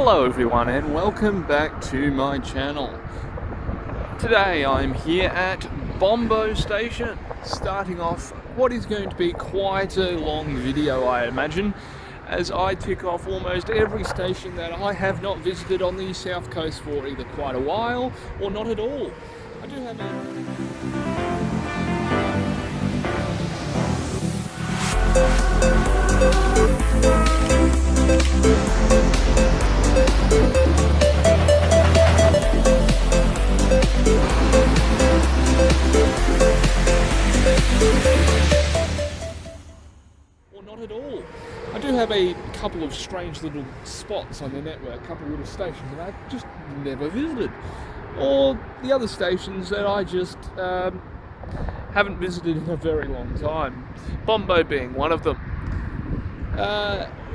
Hello everyone and welcome back to my channel. Today I'm here at Bombo station, starting off what is going to be quite a long video, I imagine, as I tick off almost every station that I have not visited on the south coast for either quite a while or not at all. I do have a couple of strange little spots on the network, a couple of little stations that I just never visited, or the other stations that I just haven't visited in a very long time, Bombo being one of them.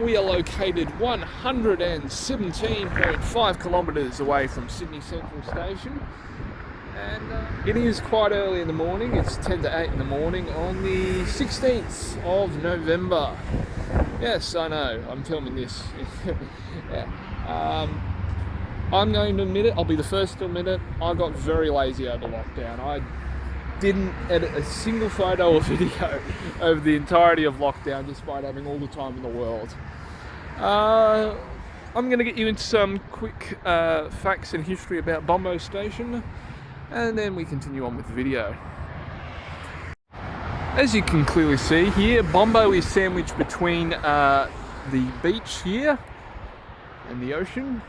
We are located 117.5 kilometres away from Sydney Central Station, and it is quite early in the morning. It's 10 to 8 in the morning on the 16th of November. Yes, I know, I'm filming this. Yeah. I'm going to admit it, I'll be the first to admit it, I got very lazy over lockdown. I didn't edit a single photo or video over the entirety of lockdown, despite having all the time in the world. I'm going to get you into some quick facts and history about Bombo Station, and then we continue on with the video. As you can clearly see here, Bombo is sandwiched between the beach here and the ocean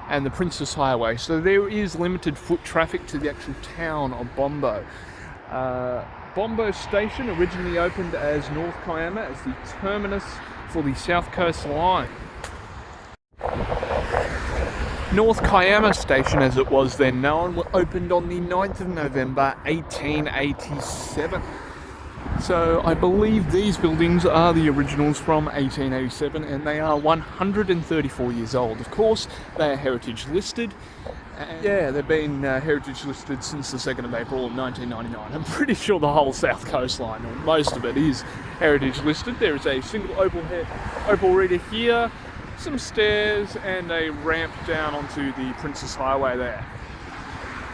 and the Princess Highway, so there is limited foot traffic to the actual town of Bombo. Bombo Station originally opened as North Kiama as the terminus for the South Coast Line. North Kiama Station, as it was then known, opened on the 9th of November 1887. So I believe these buildings are the originals from 1887, and they are 134 years old. Of course, they are heritage listed. And yeah, they've been heritage listed since the 2nd of April of 1999. I'm pretty sure the whole south coastline, or most of it, is heritage listed. There is a single Opal reader here, some stairs, and a ramp down onto the Princess Highway there.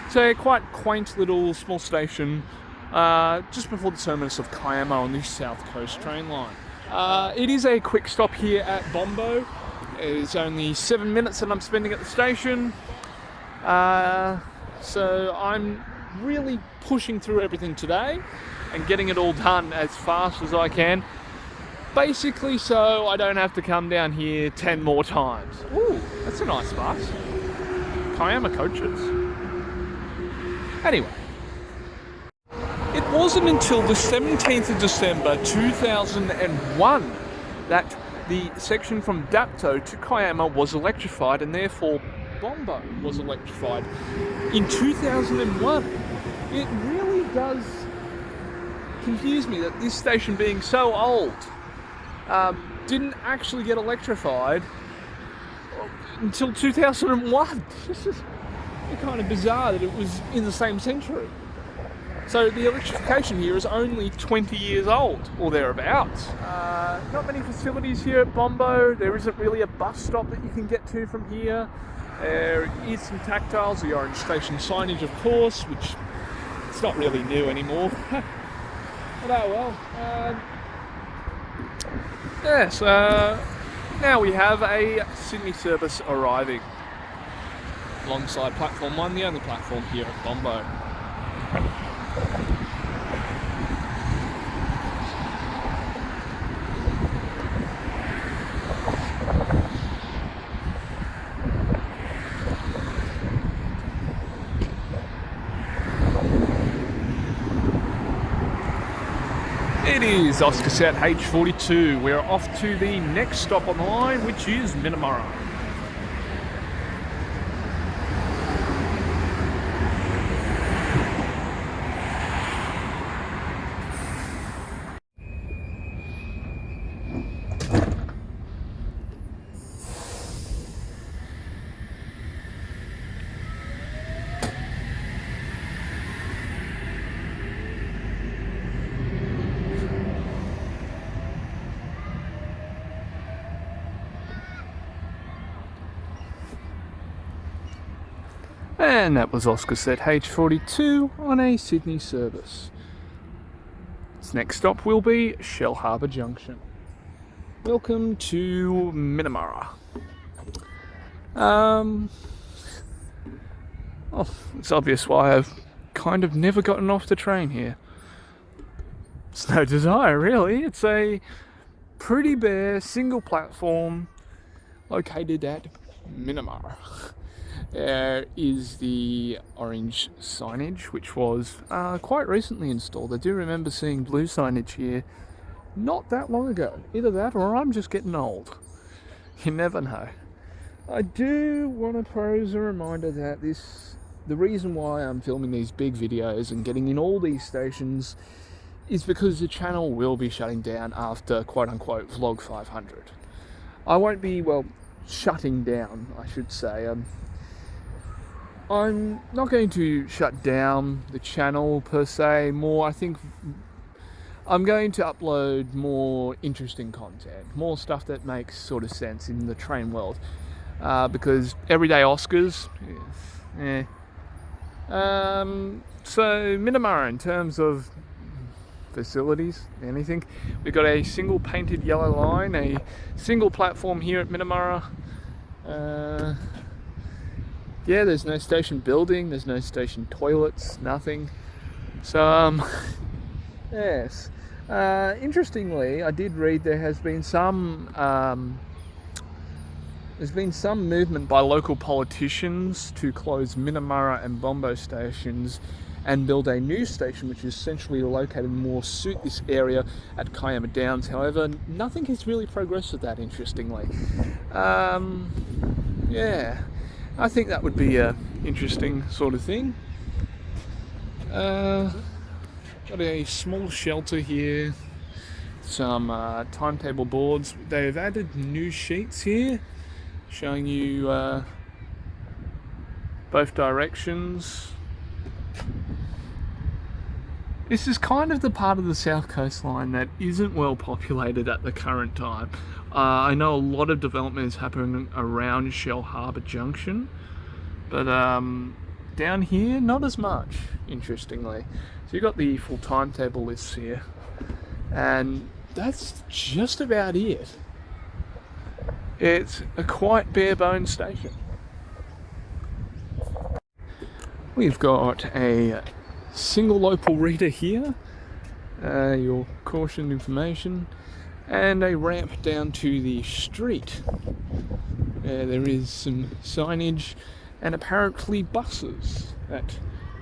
It's a quite quaint little small station, just before the terminus of Kiama on the South Coast train line. It is a quick stop here at Bombo. It's only 7 minutes that I'm spending at the station. So I'm really pushing through everything today and getting it all done as fast as I can. Basically so I don't have to come down here 10 more times. Ooh, that's a nice bus. Kiama coaches. Anyway. It wasn't until the 17th of December 2001 that the section from Dapto to Kiama was electrified, and therefore Bombo was electrified in 2001. It really does confuse me that this station, being so old, didn't actually get electrified until 2001. It's just kind of bizarre that it was in the same century. So the electrification here is only 20 years old, or thereabouts. Not many facilities here at Bombo. There isn't really a bus stop that you can get to from here. There is some tactiles, the orange station signage, of course, which it's not really new anymore. But oh well. Yes, now we have a Sydney service arriving alongside platform 1, the only platform here at Bombo. It is Oscar Set H42. We're off to the next stop on the line, which is Minara. And that was Oscar said H42 on a Sydney service. Its next stop will be Shell Harbour Junction. Welcome to Minara. It's obvious why I've kind of never gotten off the train here. It's no desire, really. It's a pretty bare single platform located at Minara. There is the orange signage, which was quite recently installed. I do remember seeing blue signage here not that long ago. Either that or I'm just getting old. You never know. I do want to pose a reminder that the reason why I'm filming these big videos and getting in all these stations is because the channel will be shutting down after quote-unquote vlog 500. I won't be, well, shutting down, I should say. I'm not going to shut down the channel per se. More, I think I'm going to upload more interesting content, more stuff that makes sort of sense in the train world, because everyday Oscars, so Minara, in terms of facilities, anything, we've got a single painted yellow line, a single platform here at Minara. Yeah, there's no station building, there's no station toilets, nothing. So, yes. Interestingly, I did read there has been some movement by local politicians to close Minara and Bombo stations and build a new station which is essentially located more suit this area at Kiama Downs. However, nothing has really progressed with that, interestingly. Yeah, I think that would be a interesting sort of thing. Got a small shelter here, some timetable boards. They've added new sheets here showing you both directions. This is kind of the part of the south coastline that isn't well populated at the current time. I know a lot of development is happening around Shell Harbour Junction, but down here, not as much, interestingly. So you've got the full timetable lists here, and that's just about it. It's a quite bare bones station. We've got a single Opal reader here, your caution information, and a ramp down to the street. There is some signage and apparently buses that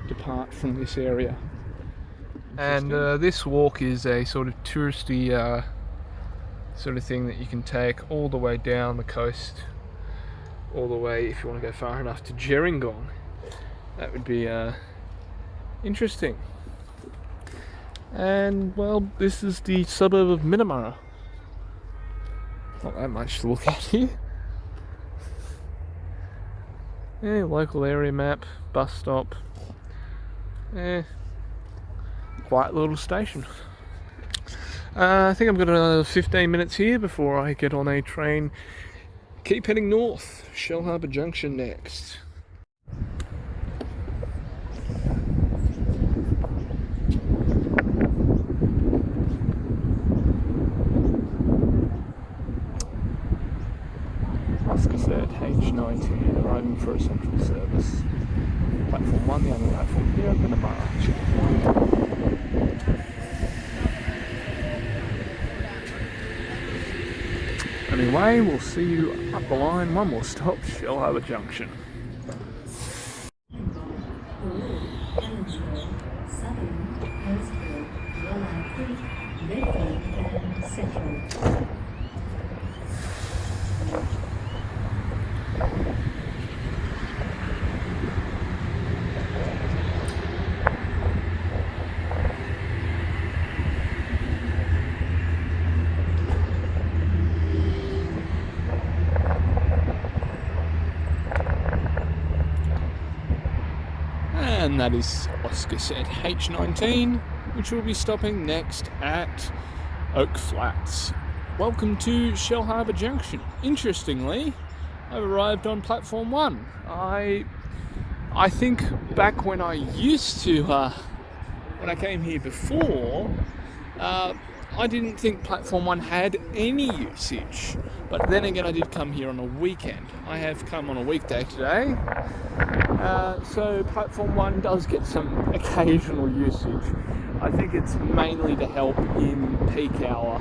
depart from this area. And this walk is a sort of touristy sort of thing that you can take all the way down the coast, all the way, if you want to go far enough, to Gerringong. That would be interesting. And well, this is the suburb of Minara. Not that much to look at here. Yeah, local area map, bus stop. Yeah, quiet little station. I think I've got another 15 minutes here before I get on a train. Keep heading north. Shell Harbour Junction next. Oscar said H19 arriving for a central service. Platform 1, the only platform here at Minara. Anyway, we'll see you up the line. One more stop, Shell Harbour Junction. And that is Oscar said H19, which will be stopping next at Oak Flats. Welcome to Shell Harbour Junction. Interestingly, I've arrived on platform 1. I I think back when I used to, when I came here before, I didn't think Platform 1 had any usage. But then again, I did come here on a weekend. I have come on a weekday today. So Platform 1 does get some occasional usage. I think it's mainly to help in peak hour,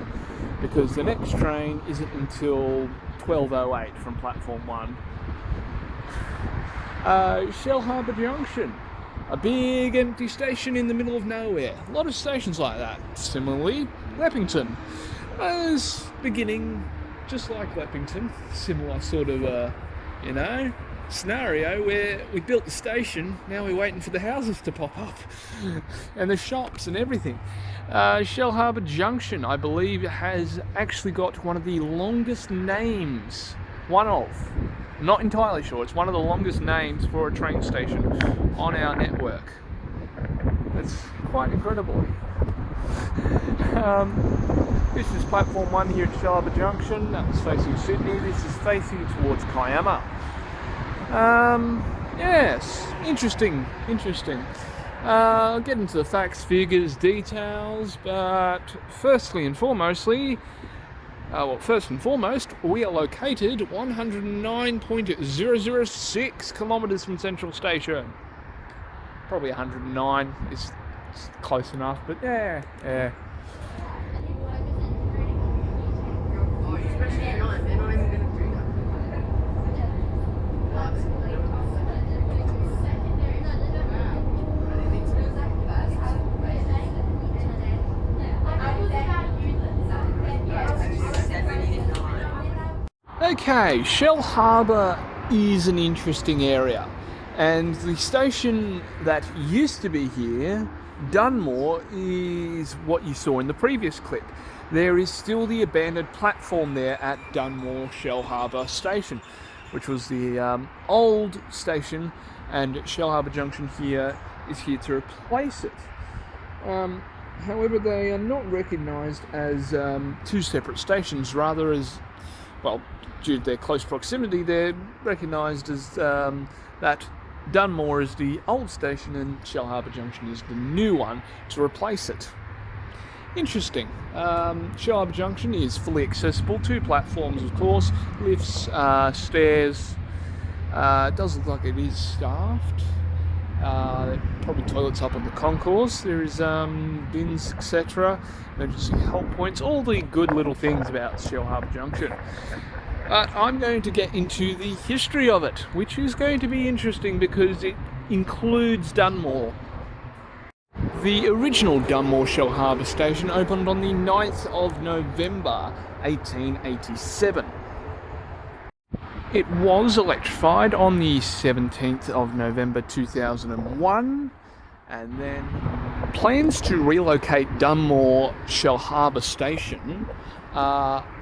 because the next train isn't until 12:08 from Platform 1. Shell Harbour Junction, a big empty station in the middle of nowhere. A lot of stations like that. Similarly, Leppington is beginning just like Leppington. Similar sort of, scenario where we built the station, now we're waiting for the houses to pop up and the shops and everything. Shell Harbour Junction, I believe, has actually got one of the longest names. Not entirely sure, it's one of the longest names for a train station on our network. It's quite incredible. This is Platform 1 here at Shell Harbour Junction. That's facing Sydney. This is facing towards Kiama. Yes, interesting. I'll get into the facts, figures, details, but first and foremost, we are located 109.006 kilometres from Central Station. Probably 109 is close enough, but yeah. Okay, Shell Harbour is an interesting area, and the station that used to be here, Dunmore, is what you saw in the previous clip. There is still the abandoned platform there at Dunmore Shell Harbour Station, which was the old station, and Shell Harbour Junction here is here to replace it. However, they are not recognised as two separate stations, rather as, well, due to their close proximity, they're recognised as that Dunmore is the old station and Shell Harbour Junction is the new one to replace it. Interesting. Shell Harbour Junction is fully accessible, 2 platforms of course, lifts, stairs. It does look like it is staffed. Probably toilets up on the concourse. There is bins, etc. Emergency help points, all the good little things about Shell Harbour Junction. I'm going to get into the history of it, which is going to be interesting because it includes Dunmore. The original Dunmore Shell Harbour Station opened on the 9th of November 1887. It was electrified on the 17th of November 2001, and then plans to relocate Dunmore Shell Harbour Station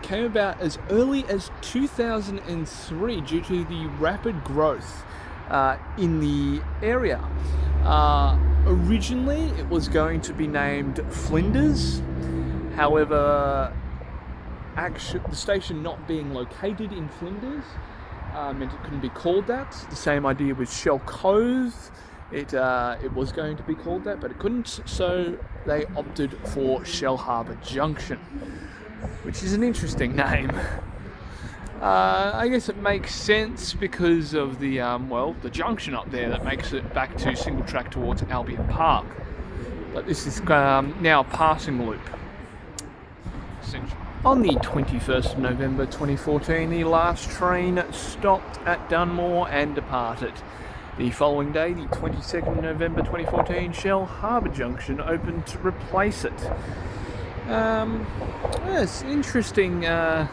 came about as early as 2003 due to the rapid growth in the area. Originally it was going to be named Flinders, however the station not being located in Flinders meant it couldn't be called that. The same idea with Shell Cove. It was going to be called that, but it couldn't, so they opted for Shell Harbour Junction, which is an interesting name. I guess it makes sense because of the the junction up there that makes it back to single track towards Albion Park. But this is now a passing loop. On the 21st of November 2014, the last train stopped at Dunmore and departed. The following day, the 22nd of November 2014, Shell Harbour Junction opened to replace it. It's interesting. The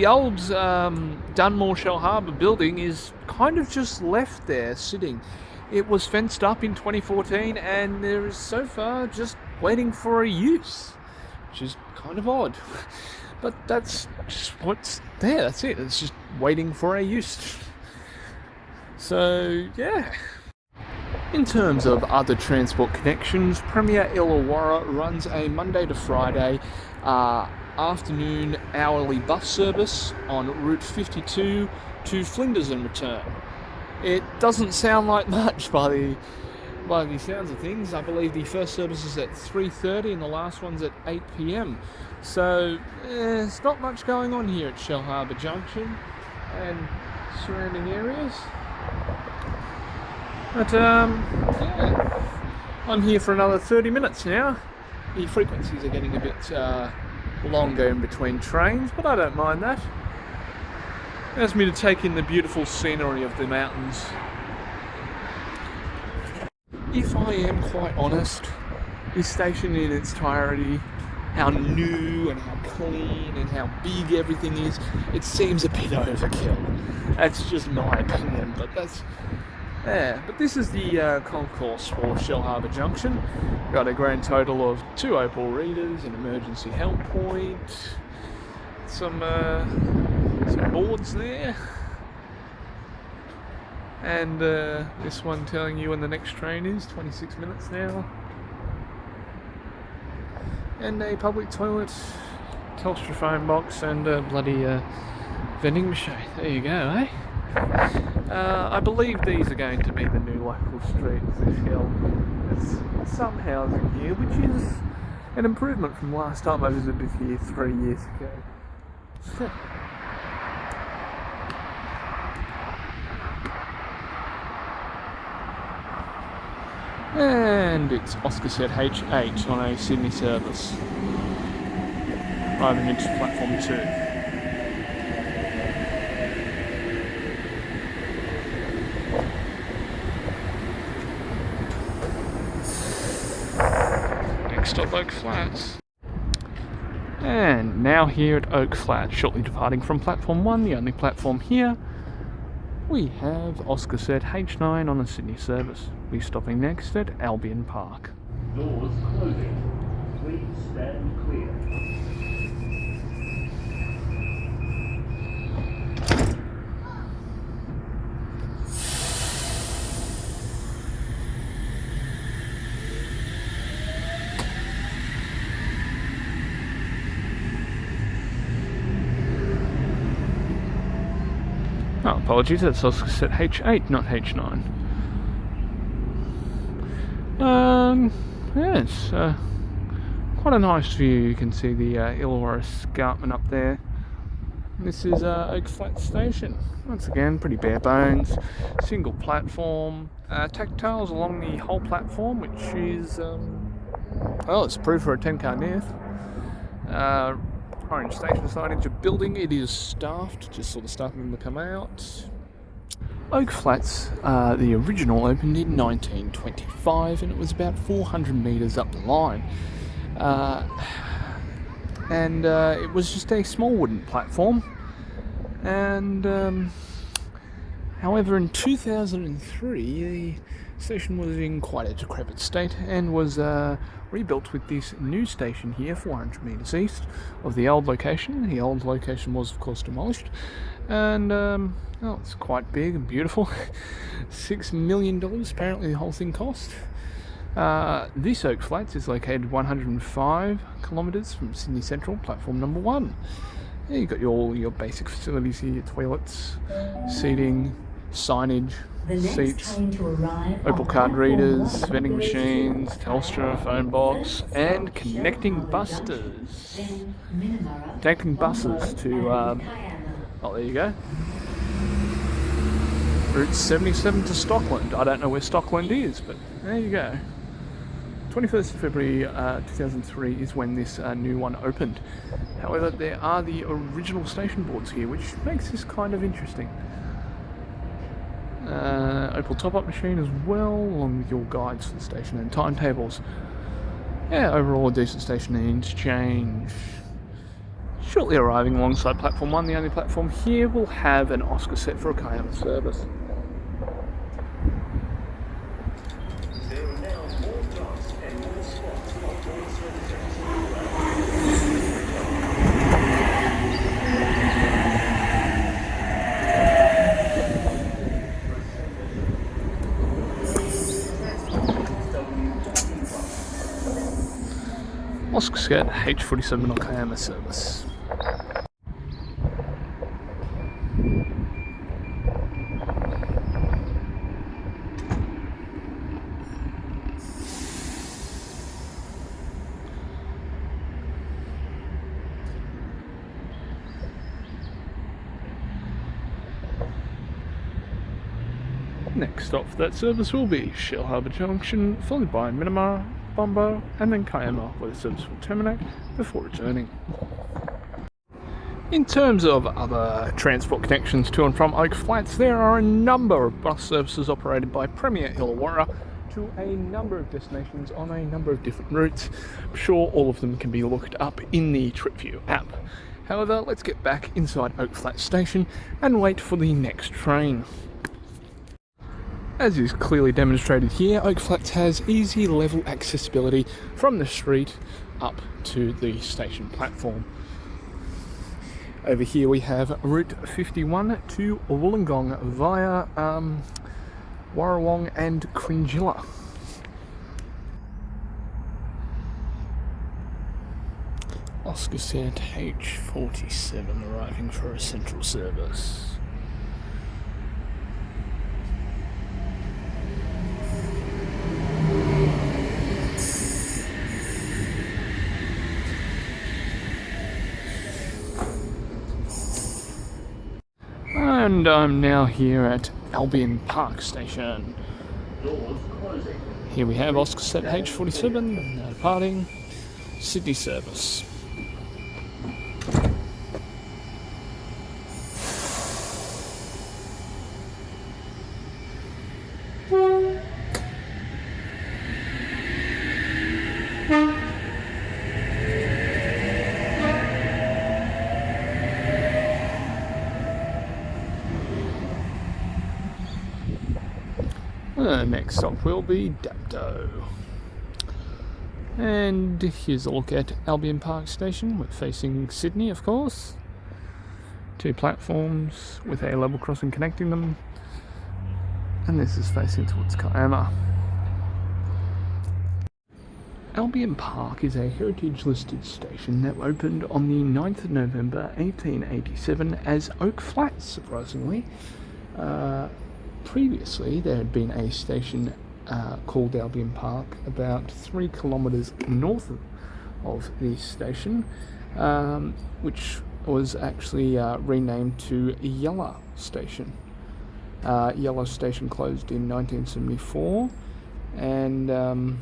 old Dunmore Shell Harbour building is kind of just left there sitting. It was fenced up in 2014 and there is so far just waiting for a use, which is kind of odd. But that's just what's there, that's it. It's just waiting for a use. So, yeah. In terms of other transport connections, Premier Illawarra runs a Monday to Friday afternoon hourly bus service on Route 52 to Flinders and return. It doesn't sound like much by the sounds of things. I believe the first service is at 3:30 and the last one's at 8 p.m. So there's not much going on here at Shell Harbour Junction and surrounding areas. But yeah, I'm here for another 30 minutes now. The frequencies are getting a bit longer in between trains, but I don't mind that. It allows me to take in the beautiful scenery of the mountains. If I am quite honest, this station in its entirety, how new and how clean and how big everything is, it seems a bit overkill. That's just my opinion, but but this is the concourse for Shell Harbour Junction. Got a grand total of 2 Opal readers, an emergency help point, some boards there, and this one telling you when the next train is, 26 minutes now, and a public toilet, Telstra phone box, and a bloody vending machine. There you go, eh? I believe these are going to be the new local streets of Shell. There's some housing here, which is an improvement from last time I visited here 3 years ago. And it's Oscar set H8 on a Sydney service, driving into platform 2. Stop Oak Flats. And now here at Oak Flats, shortly departing from platform 1, the only platform here, we have Oscar set H9 on the Sydney service. We're stopping next at Albion Park. Doors closing. Please stand clear. Oh, apologies, that's Oscar set H8, not H9. Yes, quite a nice view. You can see the Illawarra Escarpment up there. This is Oak Flats Station. Once again, pretty bare bones. Single platform. Tactiles along the whole platform, which is, well, it's approved for a 10-car NIF. Orange station signage, a building. It is staffed, just saw the staff member come out. Oak Flats, the original opened in 1925 and it was about 400 metres up the line. And it was just a small wooden platform. And however, in 2003, the station was in quite a decrepit state and was rebuilt with this new station here, 400 metres east of the old location. The old location was, of course, demolished, and well, it's quite big and beautiful. $6 million apparently the whole thing cost. This Oak Flats is located 105 kilometres from Sydney Central, platform number 1. Yeah, you've got all your basic facilities here, your toilets, seating, signage, seats, Opal card readers, vending machines, Telstra phone box, and connecting buses. Connecting buses to, oh, there you go. Route 77 to Stockland. I don't know where Stockland is, but there you go. 21st of February 2003 is when this new one opened. However, there are the original station boards here, which makes this kind of interesting. Opal top-up machine as well, along with your guides for the station and timetables. Yeah, overall a decent station and interchange. Shortly arriving alongside platform 1, the only platform here will have an Oscar set for a Kayama service. There are now more dots and more spots on all services. Oscar H47 on Kayama service. Next stop for that service will be Shell Harbour Junction, followed by Minara, Bombo, and then Kayama, where the service will terminate before returning. In terms of other transport connections to and from Oak Flats, there are a number of bus services operated by Premier Illawarra to a number of destinations on a number of different routes. I'm sure all of them can be looked up in the TripView app. However, let's get back inside Oak Flats Station and wait for the next train. As is clearly demonstrated here, Oak Flats has easy level accessibility from the street up to the station platform. Over here we have Route 51 to Wollongong via Warrawong and Cringilla. Oscar said H47 arriving for a central service. And I'm now here at Albion Park station. Here we have Oscar set H47 now departing Sydney service. Next stop will be Dapto. And here's a look at Albion Park Station. We're facing Sydney, of course. 2 platforms with a level crossing connecting them. And this is facing towards Kayama. Albion Park is a heritage listed station that opened on the 9th of November 1887 as Oak Flats, surprisingly. Previously, there had been a station called Albion Park about 3 kilometres north of this station, which was actually renamed to Yellow Station. Yellow Station closed in 1974, and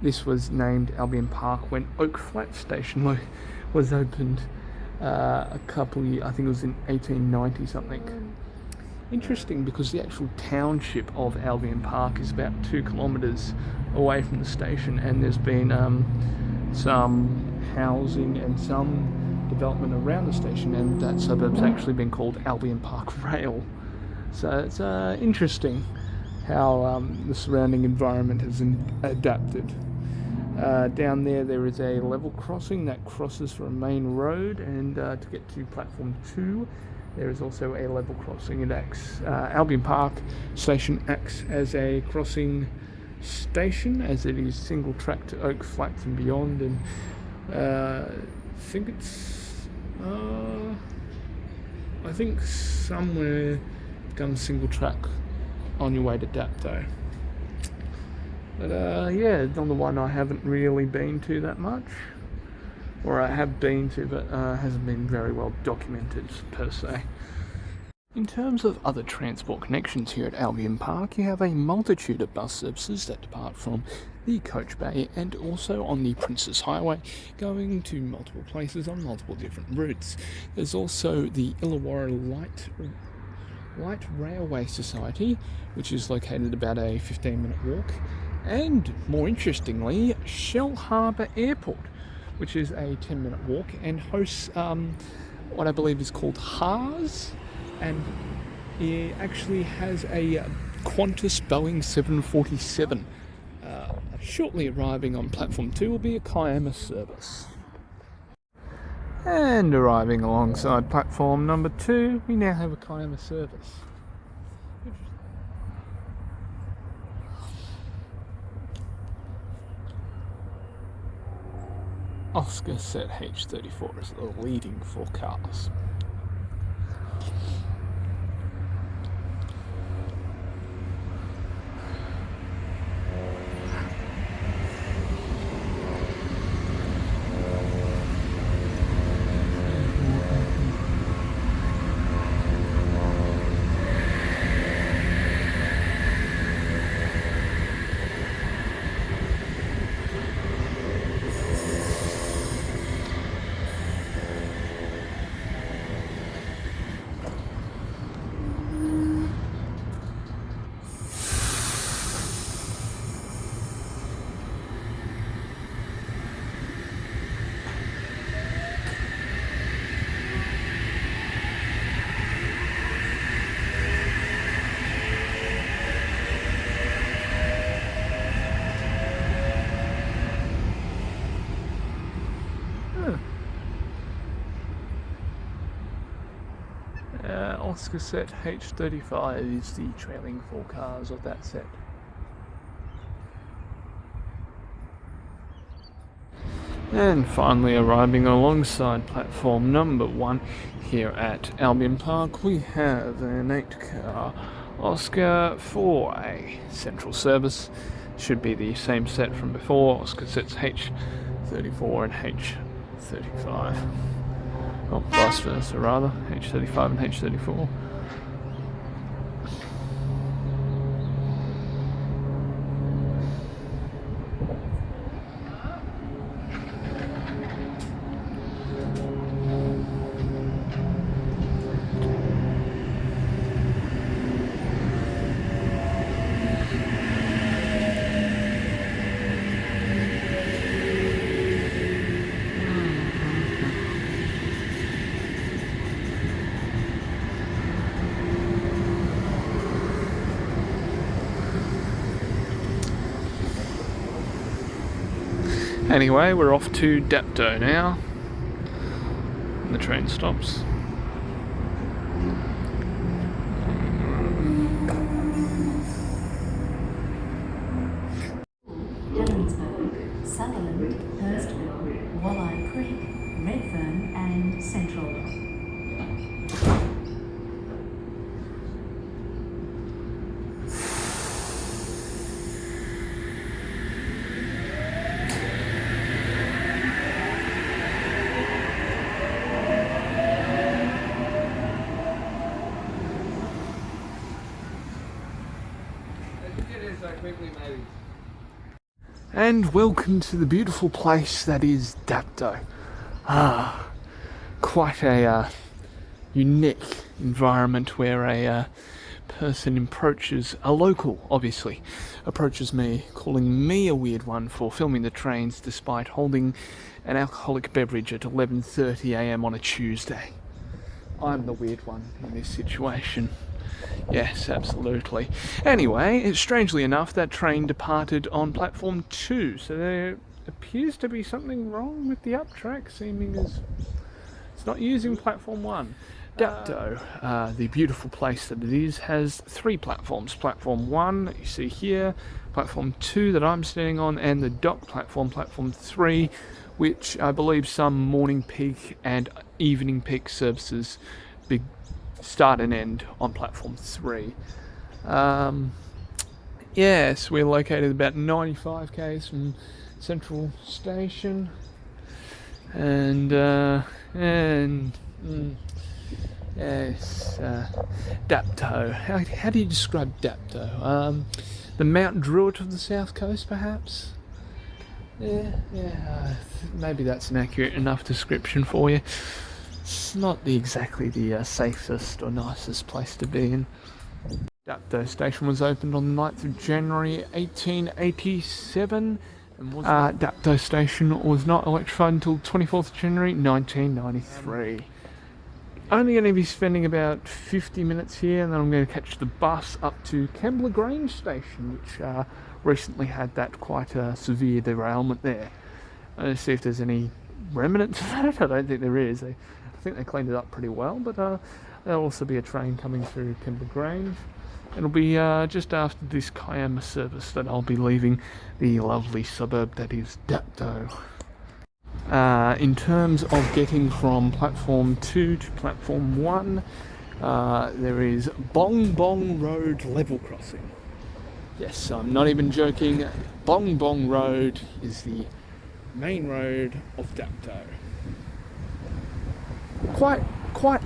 this was named Albion Park when Oak Flat Station was opened a couple of years, I think it was in 1890 something. Interesting, because the actual township of Albion Park is about 2 kilometres away from the station, and there's been some housing and some development around the station, and that suburb's actually been called Albion Park Rail. So it's interesting how the surrounding environment has adapted. Down there is a level crossing that crosses from a main road, and to get to platform 2 there is also a level crossing. Albion Park station acts as a crossing station, as it is single track to Oak Flats and beyond, and I think somewhere done single track on your way to Dapto. But yeah, another one I haven't really been to that much, or I have been to, but hasn't been very well documented per se. In terms of other transport connections here at Albion Park, you have a multitude of bus services that depart from the Coach Bay and also on the Princes Highway, going to multiple places on multiple different routes. There's also the Illawarra Light Railway Society, which is located about a 15-minute walk, and more interestingly, Shell Harbour Airport, which is a 10-minute walk and hosts what I believe is called HARS, and it actually has a Qantas Boeing 747. Shortly arriving on platform 2 will be a Kayama service. And arriving alongside platform number 2, we now have a Kayama service. Oscar set H34 as the leading forecast. Oscar set H35 is the trailing forecast of that set. And finally arriving alongside platform number 1 here at Albion Park, we have an 8-car Oscar for a central service. Should be the same set from before. Oscar sets H34 and H35. Or vice versa rather, H35 and H34. Anyway, we're off to Dapto now. And the train stops. Helensburgh, Sutherland, Hurstville, Walleye Creek, Redfern and Central. And welcome to the beautiful place that is Dapto. Quite a unique environment where a person approaches, a local obviously, approaches me, calling me a weird one for filming the trains despite holding an alcoholic beverage at 11:30 AM on a Tuesday. I'm the weird one in this situation. Yes, absolutely. Anyway, strangely enough, that train departed on platform 2, so there appears to be something wrong with the up track, seeming as it's not using platform 1. Dapto, the beautiful place that it is, has 3 platforms. Platform 1 that you see here, platform 2 that I'm standing on, and the dock platform, platform 3, which I believe some morning peak and evening peak services start and end on platform 3. Yes, we're located about 95 k's from Central Station, and yes, Dapto. How do you describe Dapto? The Mount Druitt of the South Coast, perhaps? Yeah, maybe that's an accurate enough description for you. It's not exactly the safest or nicest place to be in. Dapto station was opened on the 9th of January 1887 and Dapto station was not electrified until 24th of January 1993. Only going to be spending about 50 minutes here, and then I'm going to catch the bus up to Kembla Grange station, which recently had that quite severe derailment there. I'm going to see if there's any remnants of that. I don't think there is. I think they cleaned it up pretty well, but there'll also be a train coming through Kembla Grange. It'll be just after this Kiama service that I'll be leaving the lovely suburb that is Dapto. In terms of getting from platform 2 to platform 1, there is Bong Road level crossing. Yes, I'm not even joking. Bong Road is the main road of Dapto. Quite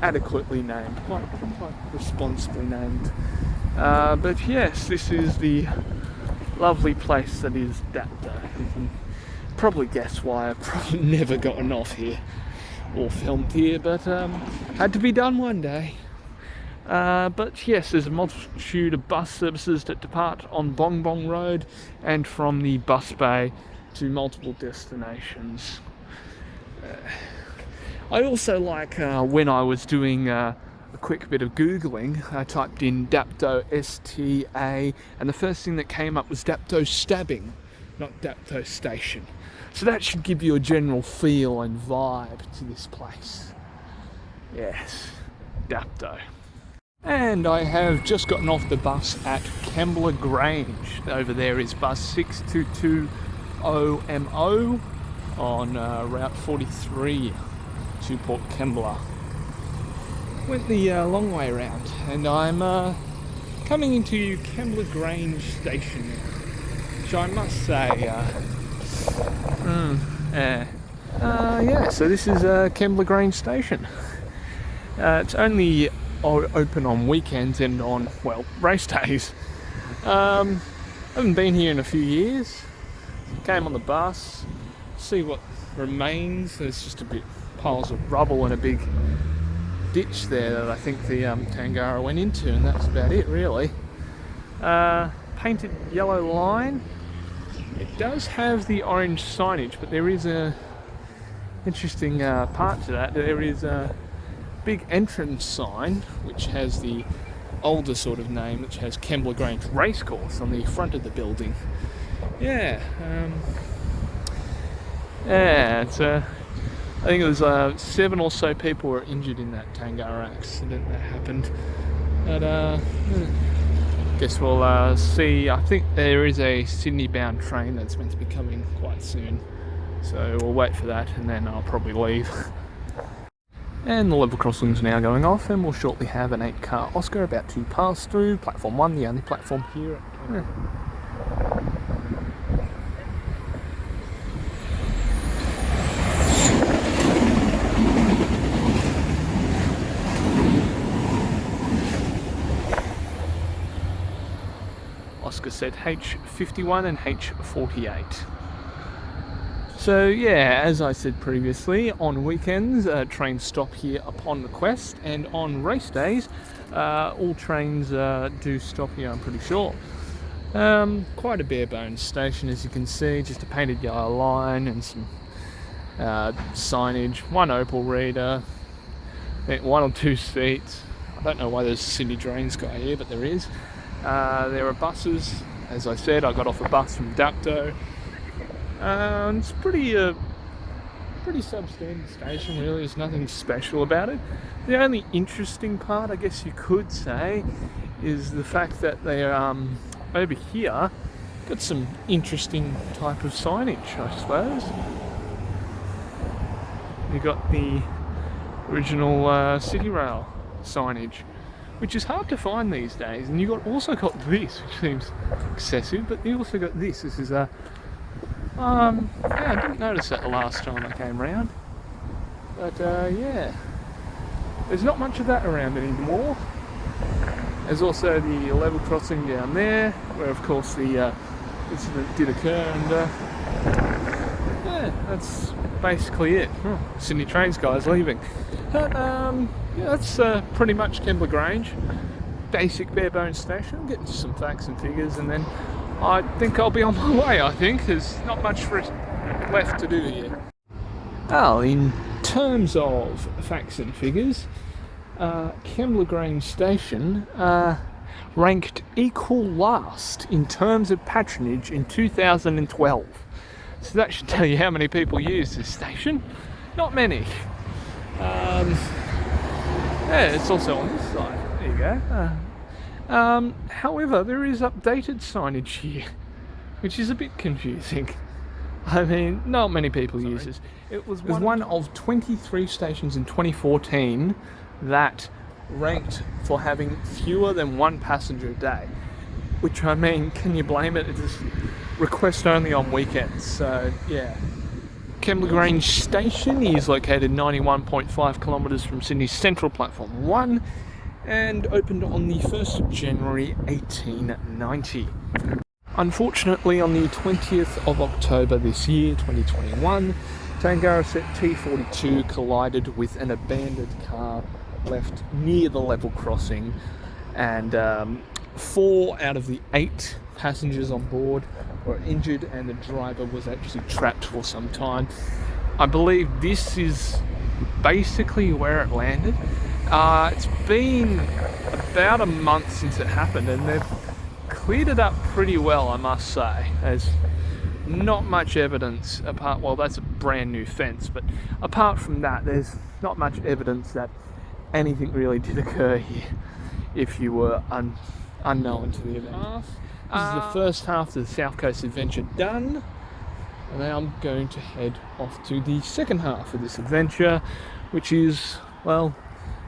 adequately named, quite responsibly named. But yes, this is the lovely place that is Dapto. You can probably guess why I've probably never gotten off here or filmed here, but had to be done one day. But yes, there's a multitude of bus services that depart on Bong Road and from the bus bay to multiple destinations. I also like when I was doing a quick bit of Googling, I typed in Dapto STA, and the first thing that came up was Dapto Stabbing, not Dapto Station. So that should give you a general feel and vibe to this place. Yes, Dapto. And I have just gotten off the bus at Kembla Grange. Over there is bus 6220MO on Route 43 to Port Kembla. Went the long way around, and I'm coming into Kembla Grange station now, which I must say, so this is Kembla Grange station. It's only open on weekends and on, well, race days. Haven't been here in a few years. Came on the bus, see what remains. There's just a bit piles of rubble and a big ditch there that I think the Tangara went into, and that's about it really. Painted yellow line. It does have the orange signage, but there is a interesting part to that. There is a big entrance sign which has the older sort of name, which has Kembla Grange Racecourse on the front of the building. It's I think it was 7 or so people were injured in that Tangara accident that happened. But guess we'll see. I think there is a Sydney-bound train that's meant to be coming quite soon, so we'll wait for that, and then I'll probably leave. And the level crossing's now going off, and we'll shortly have an 8-car Oscar about to pass through platform 1, the only platform here at Kembla. Oscar set H51 and H48. So yeah, as I said previously, on weekends trains stop here upon request, and on race days all trains do stop here, I'm pretty sure. Quite a bare bones station, as you can see, just a painted yellow line and some signage, one Opal reader, 1 or 2 seats. I don't know why there's a Sydney Drains guy here, but there is. There are buses. As I said, I got off a bus from Dapto. It's pretty substandard station, really. There's nothing special about it. The only interesting part, I guess you could say, is the fact that they're over here got some interesting type of signage, I suppose. You got the original City Rail signage, which is hard to find these days, and you also got this, which seems excessive, but you also got this. This is a I didn't notice that the last time I came round, but yeah, there's not much of that around anymore. There's also the level crossing down there, where of course the incident did occur, and yeah, that's basically it. Sydney Trains guys leaving. But yeah, that's pretty much Kembla Grange. Basic bare bones station. Get into some facts and figures, and then I think I'll be on my way. I think there's not much left to do here. Oh, in terms of facts and figures, Kembla Grange Station ranked equal last in terms of patronage in 2012. So that should tell you how many people use this station. Not many. Yeah, it's also on this side. There you go. However, there is updated signage here, which is a bit confusing. I mean, not many people use this. It was one of 23 stations in 2014 that ranked for having fewer than one passenger a day. Which, I mean, can you blame it? It is request only on weekends, so yeah. Kembla Grange Station is located 91.5 kilometres from Sydney's Central Platform 1 and opened on the 1st of January 1890. Unfortunately, on the 20th of October this year, 2021, Tangara Set T42 collided with an abandoned car left near the level crossing, and 4 out of the 8 passengers on board were injured, and the driver was actually trapped for some time. I believe this is basically where it landed. It's been about a month since it happened, and they've cleared it up pretty well, I must say. There's not much evidence apart, well, that's a brand new fence, but apart from that, there's not much evidence that anything really did occur here if you were unknown to the event. This is the first half of the South Coast adventure done, and now I'm going to head off to the second half of this adventure, which is, well,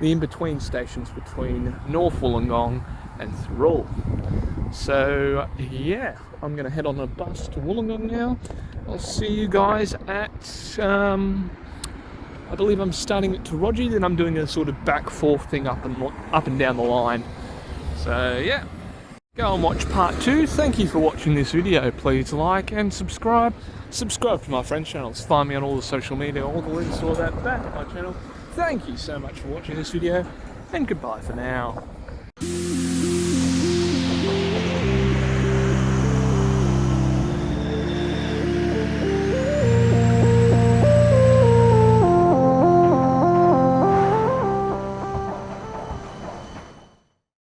the in-between stations between North Wollongong and Thirroul. So yeah, I'm going to head on a bus to Wollongong now. I'll see you guys at, I believe I'm starting at Taroji, then I'm doing a sort of back-forth thing up and down the line. So yeah. Go and watch part 2. Thank you for watching this video. Please like and subscribe. Subscribe to my friends' channels. Find me on all the social media, all the links, all that back at my channel. Thank you so much for watching this video, and goodbye for now.